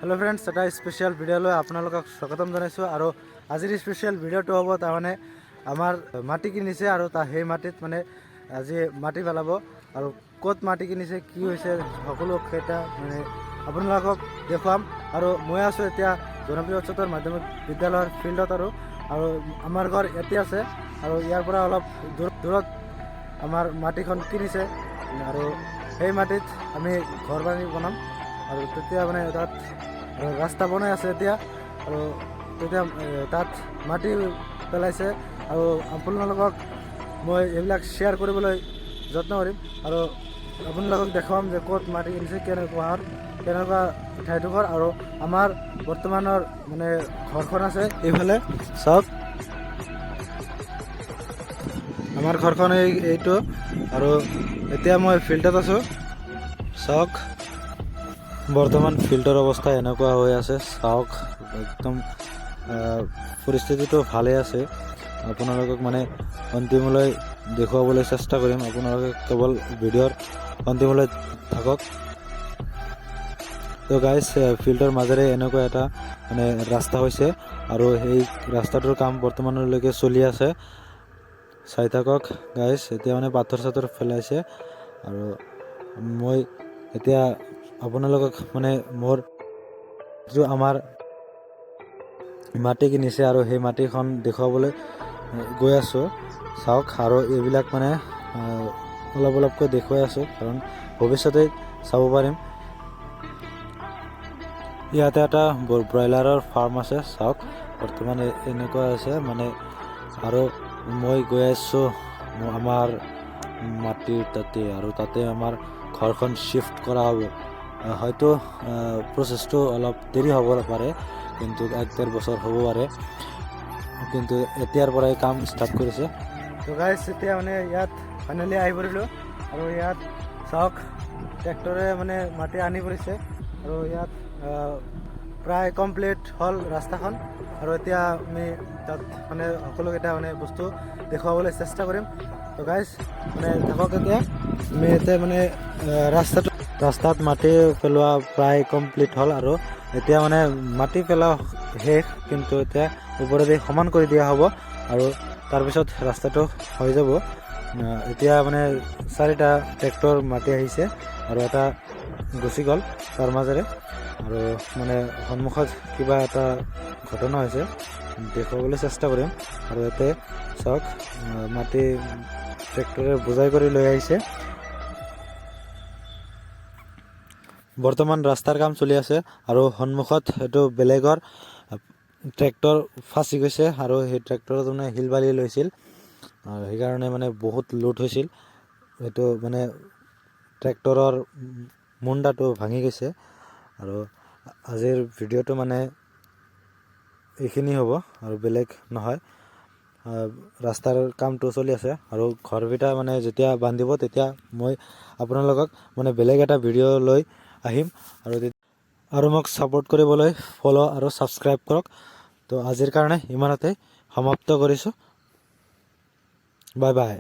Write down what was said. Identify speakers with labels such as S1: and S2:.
S1: Hello friends, এটা special ভিডিঅ'লৈ আপোনালোকক স্বাগতম জনাইছো। আৰু আজিৰ স্পেশাল ভিডিঅ'টো হ'ব তাৰমানে আমাৰ মাটি কিনিছে আৰু সেই মাটিত মানে আজি মাটি পেলাব আৰু ক'ত মাটি কিনিছে, কি হৈছে, সকলো কেইটা মানে আপোনালোকক দেখুৱাম। আৰু মই আছোঁ এতিয়া জনপ্ৰিয় উচ্চতৰ মাধ্যমিক বিদ্যালয়ৰ ফিল্ডত আৰু আমাৰ ঘৰ ইয়াতে আছে আৰু ইয়াৰ পৰা অলপ দূৰত আমাৰ মাটিখন কিনিছে আৰু সেই মাটিত আমি ঘৰ বাৰী বনাম আৰু তেতিয়া মানে তাত ৰাস্তা বনাই আছে এতিয়া আৰু তেতিয়া তাত মাটি পেলাইছে আৰু আপোনালোকক মই এইবিলাক শ্বেয়াৰ কৰিবলৈ যত্ন কৰিম আৰু আপোনালোকক দেখুৱাম যে ক'ত মাটি কিনিছে, কেনেকুৱা ঠাইডোখৰ আৰু আমাৰ বৰ্তমানৰ মানে ঘৰখন আছে এইফালে চাওক। আমাৰ ঘৰখন এইটো আৰু এতিয়া মই ফিল্ডত আছোঁ চাওক। বৰ্তমান ফিল্ডৰ অৱস্থা এনেকুৱা হৈ আছে চাওক, একদম পৰিস্থিতিটো ভালে আছে। আপোনালোকক মানে অন্তিমলৈ দেখুৱাবলৈ চেষ্টা কৰিম, আপোনালোকে কেৱল ভিডিঅ'ৰ অন্তিমলৈ থাকক। তো গাইজ, ফিল্ডৰ মাজেৰে এনেকুৱা এটা মানে ৰাস্তা হৈছে আৰু সেই ৰাস্তাটোৰ কাম বৰ্তমানলৈকে চলি আছে, চাই থাকক গাইজ। এতিয়া মানে পাথৰ চাথৰ পেলাইছে আৰু মই এতিয়া আপোনালোকক মানে মোৰ যিটো আমাৰ মাটি কিনিছে আৰু সেই মাটিখন দেখুৱাবলৈ গৈ আছোঁ চাওক। আৰু এইবিলাক মানে অলপকৈ দেখুৱাই আছোঁ কাৰণ ভৱিষ্যতে চাব পাৰিম। ইয়াতে এটা ব্ৰইলাৰৰ ফাৰ্ম আছে চাওক, বৰ্তমান এনেকুৱা আছে মানে। আৰু মই গৈ আছোঁ আমাৰ মাটিৰ তাতে আৰু তাতে আমাৰ ঘৰখন শ্বিফ্ট কৰা হ'ব। হয়তো প্ৰচেছটো অলপ দেৰি হ'ব পাৰে, কিন্তু 1-1.5 বছৰ হ'ব পাৰে, কিন্তু এতিয়াৰ পৰাই কাম ষ্টাৰ্ট কৰিছে। তো গাইজ, এতিয়া মানে ইয়াত ফাইনেলি আহি পৰিলোঁ আৰু ইয়াত চাওক ট্ৰেক্টৰে মানে মাটি আনি পৰিছে আৰু ইয়াত প্ৰায় কমপ্লিট হ'ল ৰাস্তাখন আৰু এতিয়া আমি তাত মানে সকলোকেইটা মানে বস্তু দেখুৱাবলৈ চেষ্টা কৰিম। তো গাইজ মানে থাকক, এতিয়া আমি এতিয়া মানে ৰাস্তাত মাটি পেলোৱা প্ৰায় কমপ্লিট হ'ল আৰু এতিয়া মানে মাটি পেলোৱা শেষ, কিন্তু এতিয়া ওপৰেদি সমান কৰি দিয়া হ'ব আৰু তাৰপিছত ৰাস্তাটো হৈ যাব। এতিয়া মানে 4টা ট্ৰেক্টৰ মাটি আহিছে আৰু এটা গুচি গ'ল তাৰ মাজেৰে আৰু মানে সন্মুখত কিবা এটা ঘটনা হৈছে, দেখুৱাবলৈ চেষ্টা কৰিম। আৰু ইয়াতে চাওক মাটি ট্ৰেক্টৰে বোজাই কৰি লৈ আহিছে। বৰ্তমান ৰাস্তাৰ কাম চলি আছে আৰু সন্মুখত এইটো বেলেগৰ ট্ৰেক্টৰ ফাঁচি গৈছে আৰু সেই ট্ৰেক্টৰত মানে শিল বালি লৈছিল আৰু সেইকাৰণে মানে বহুত লোড হৈছিল। এইটো মানে ট্ৰেক্টৰৰ মুণ্ডাটো ভাঙি গৈছে আৰু আজিৰ ভিডিঅ'টো মানে এইখিনি হ'ব আৰু বেলেগ নহয়। ৰাস্তাৰ কামটো চলি আছে আৰু ঘৰকেইটা মানে যেতিয়া বান্ধিব তেতিয়া মই আপোনালোকক মানে বেলেগ এটা ভিডিঅ' লৈ আহিম আৰু মোক ছাপোৰ্ট কৰিবলৈ ফ'ল' আৰু ছাবস্ক্ৰাইব কৰক। তো আজিৰ কাৰণে ইমানতে সমাপ্ত কৰিছোঁ। Bye bye.